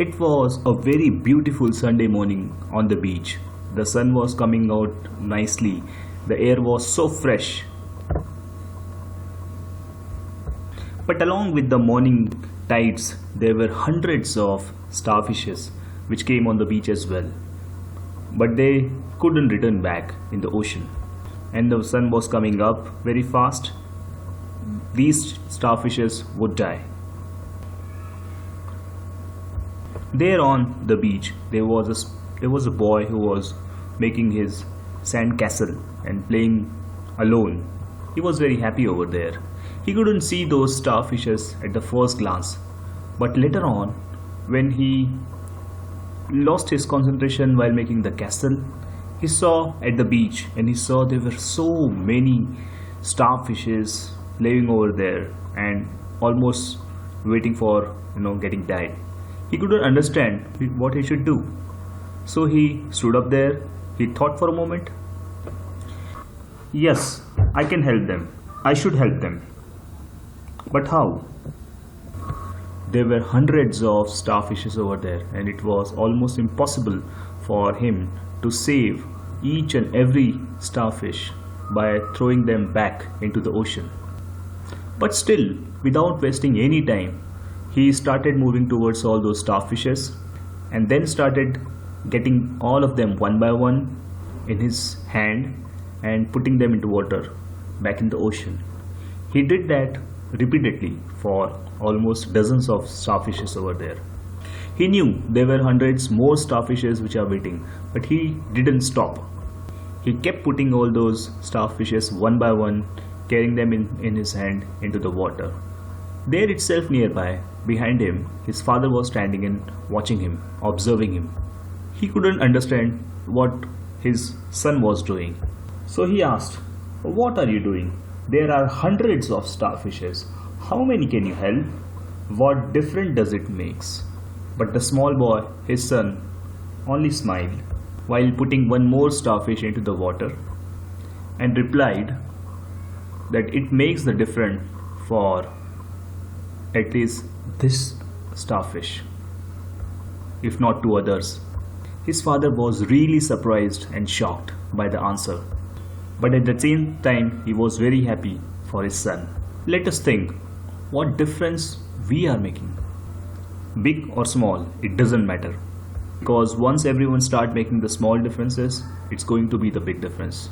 It was a very beautiful Sunday morning on the beach. The sun was coming out nicely. The air was so fresh. But along with the morning tides, there were hundreds of starfishes which came on the beach as well. But they couldn't return back in the ocean. And the sun was coming up very fast. These starfishes would die. There on the beach, there was a boy who was making his sand castle and playing alone. He was very happy over there. He couldn't see those starfishes at the first glance, but later on, when he lost his concentration while making the castle, he saw at the beach and he saw there were so many starfishes living over there and almost waiting for getting died. He couldn't understand what he should do. So he stood up there. He thought for a moment. Yes, I can help them. I should help them. But how? There were hundreds of starfishes over there, and it was almost impossible for him to save each and every starfish by throwing them back into the ocean. But still, without wasting any time, he started moving towards all those starfishes and then started getting all of them one by one in his hand and putting them into water back in the ocean. He did that repeatedly for almost dozens of starfishes over there. He knew there were hundreds more starfishes which are waiting, but he didn't stop. He kept putting all those starfishes one by one, carrying them in his hand into the water. There itself nearby, behind him, his father was standing and watching him, observing him. He couldn't understand what his son was doing. So he asked, "What are you doing? There are hundreds of starfishes. How many can you help? What difference does it make?" But the small boy, his son, only smiled while putting one more starfish into the water and replied that it makes the difference for at least this starfish, if not two others. His father was really surprised and shocked by the answer, but at the same time he was very happy for his son. Let us think what difference we are making. Big or small, it doesn't matter. Because once everyone start making the small differences, it's going to be the big difference.